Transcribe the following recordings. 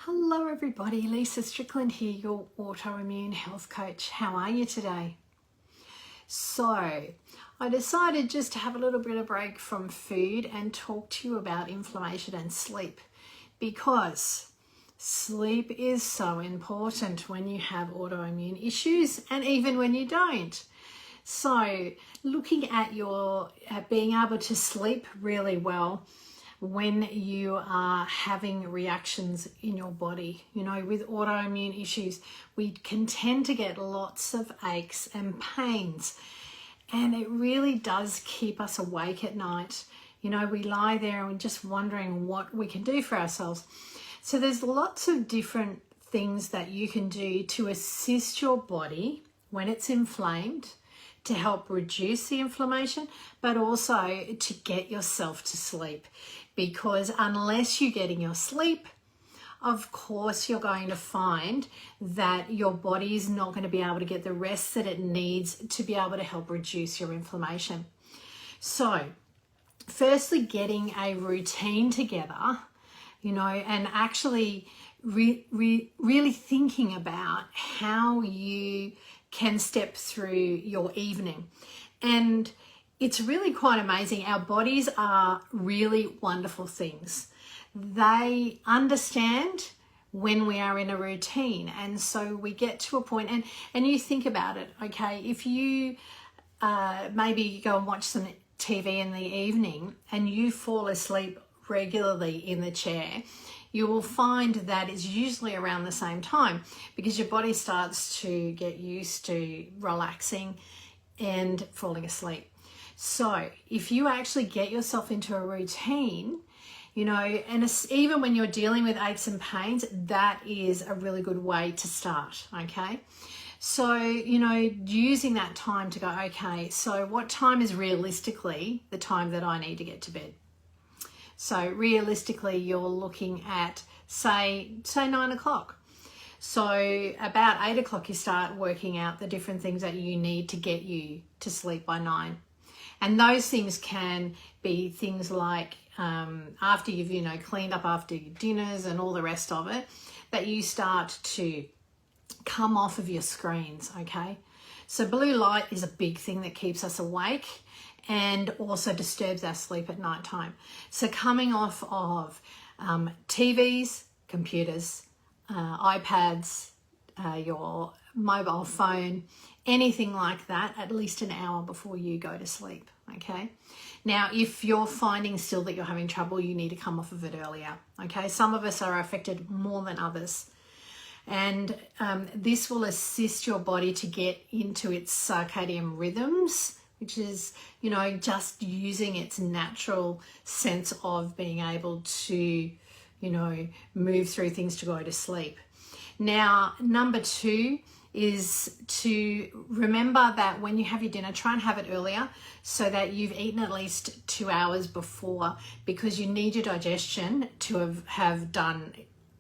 Hello everybody, Lisa Strickland here, your autoimmune health coach. How are you today? So, I decided just to have a little bit of break from food and talk to you about inflammation and sleep, because sleep is so important when you have autoimmune issues and even when you don't. So, looking at being able to sleep really well when you are having reactions in your body. You know, with autoimmune issues, we can tend to get lots of aches and pains, and it really does keep us awake at night. You know, we lie there and we're just wondering what we can do for ourselves. So there's lots of different things that you can do to assist your body when it's inflamed, to help reduce the inflammation, but also to get yourself to sleep. Because unless you're getting your sleep, of course, you're going to find that your body is not going to be able to get the rest that it needs to be able to help reduce your inflammation. So, firstly, getting a routine together, you know, and actually really thinking about how you can step through your evening. And it's really quite amazing. Our bodies are really wonderful things. They understand when we are in a routine. And so we get to a point, and you think about it, okay, if you maybe go and watch some TV in the evening and you fall asleep regularly in the chair, you will find that it's usually around the same time, because your body starts to get used to relaxing and falling asleep. So if you actually get yourself into a routine, you know, and even when you're dealing with aches and pains, that is a really good way to start, okay? So, you know, using that time to go, okay, so what time is realistically the time that I need to get to bed? So realistically, you're looking at, say 9 o'clock. So about 8 o'clock, you start working out the different things that you need to get you to sleep by 9. And those things can be things like after you've, you know, cleaned up after your dinners and all the rest of it, that you start to come off of your screens, okay? So blue light is a big thing that keeps us awake and also disturbs our sleep at night time. So coming off of TVs, computers, iPads, your mobile phone, anything like that, at least an hour before you go to sleep, okay? Now, if you're finding still that you're having trouble, you need to come off of it earlier, okay? Some of us are affected more than others. And this will assist your body to get into its circadian rhythms, which is, you know, just using its natural sense of being able to, you know, move through things to go to sleep. Now, number 2 is to remember that when you have your dinner, try and have it earlier so that you've eaten at least 2 hours before, because you need your digestion to have done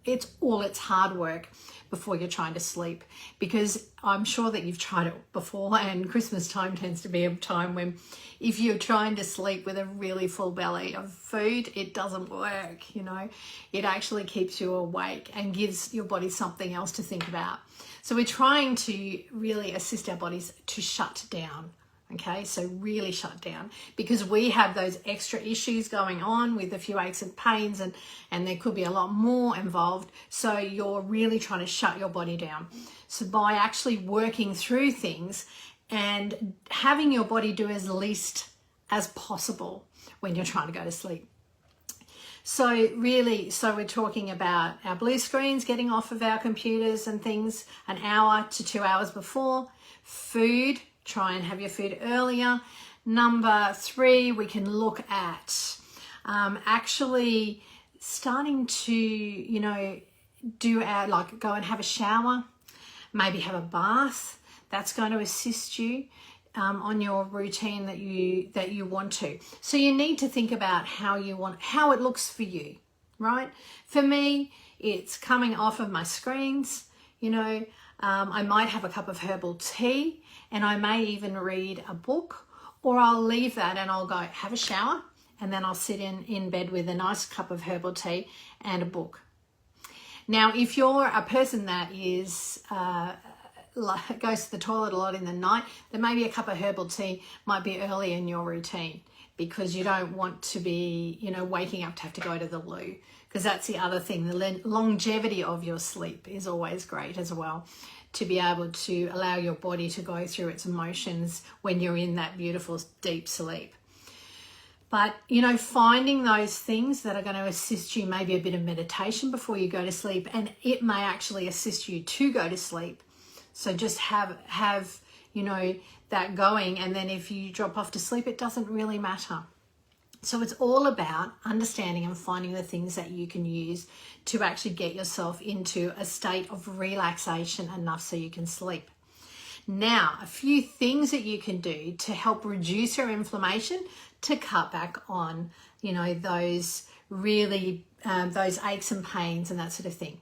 its hard work before you're trying to sleep. Because I'm sure that you've tried it before, and Christmas time tends to be a time when if you're trying to sleep with a really full belly of food, it doesn't work, you know. It actually keeps you awake and gives your body something else to think about. So we're trying to really assist our bodies to shut down. Okay, so really shut down, because we have those extra issues going on with a few aches and pains, and there could be a lot more involved. So you're really trying to shut your body down. So by actually working through things and having your body do as least as possible when you're trying to go to sleep. So really, so we're talking about our blue screens, getting off of our computers and things an hour to 2 hours before. Food, try and have your food earlier. Number 3, we can look at actually starting to, you know, go and have a shower, maybe have a bath. That's going to assist you on your routine that you want to. So you need to think about how it looks for you, right? For me, it's coming off of my screens, you know. I might have a cup of herbal tea, and I may even read a book, or I'll leave that and I'll go have a shower, and then I'll sit in bed with a nice cup of herbal tea and a book. Now, if you're a person that is goes to the toilet a lot in the night, then maybe a cup of herbal tea might be early in your routine, because you don't want to be, you know, waking up to have to go to the loo, because that's the other thing. The longevity of your sleep is always great as well, to be able to allow your body to go through its emotions when you're in that beautiful deep sleep. But, you know, finding those things that are going to assist you, maybe a bit of meditation before you go to sleep, and it may actually assist you to go to sleep. So just have, you know, that going, and then if you drop off to sleep, it doesn't really matter. So it's all about understanding and finding the things that you can use to actually get yourself into a state of relaxation enough so you can sleep. Now, a few things that you can do to help reduce your inflammation, to cut back on, you know, those really, those aches and pains and that sort of thing.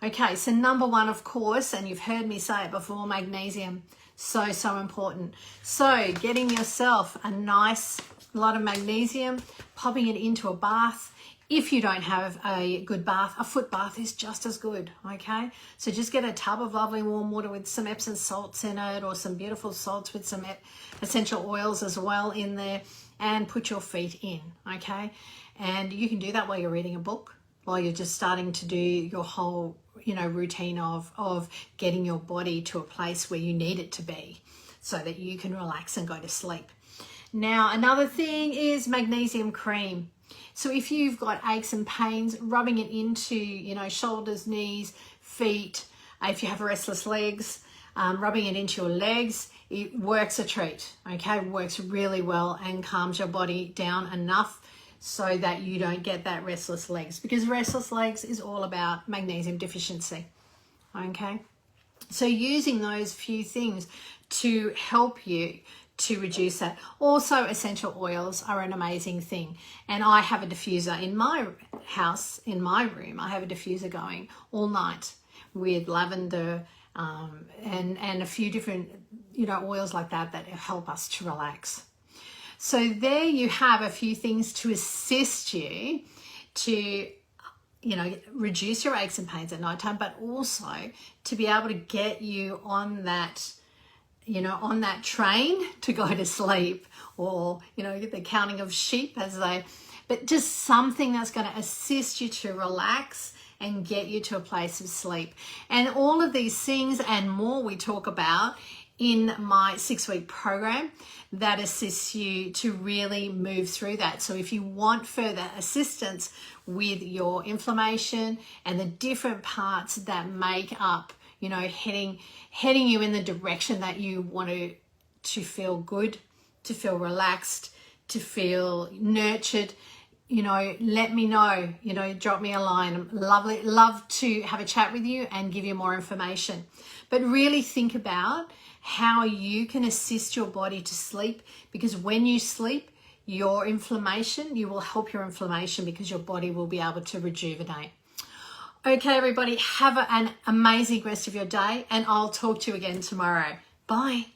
Okay, so number one, of course, and you've heard me say it before, magnesium. So important. So getting yourself a nice lot of magnesium, popping it into a bath. If you don't have a good bath, a foot bath is just as good, okay? So just get a tub of lovely warm water with some Epsom salts in it, or some beautiful salts with some essential oils as well in there, and put your feet in, okay? And you can do that while you're reading a book, while you're just starting to do your whole, you know, routine of getting your body to a place where you need it to be, so that you can relax and go to sleep. Now, another thing is magnesium cream. So if you've got aches and pains, rubbing it into, you know, shoulders, knees, feet, if you have restless legs, rubbing it into your legs, it works a treat, okay? It works really well and calms your body down enough so that you don't get that restless legs, because restless legs is all about magnesium deficiency, okay? So using those few things to help you to reduce that. Also, essential oils are an amazing thing. And I have a diffuser in my house, in my room. I have a diffuser going all night with lavender and a few different, you know, oils like that that help us to relax. So there you have a few things to assist you to, you know, reduce your aches and pains at nighttime, but also to be able to get you on that, you know, on that train to go to sleep, or, you know, the counting of sheep as they, but just something that's going to assist you to relax and get you to a place of sleep. And all of these things and more we talk about in my 6-week program that assists you to really move through that. So if you want further assistance with your inflammation and the different parts that make up, you know, heading you in the direction that you want to feel good, to feel relaxed, to feel nurtured, you know, let me know, you know, drop me a line. Love to have a chat with you and give you more information. But really think about how you can assist your body to sleep, because when you sleep, your inflammation, you will help your inflammation, because your body will be able to rejuvenate. Okay, everybody, have an amazing rest of your day, and I'll talk to you again tomorrow. Bye.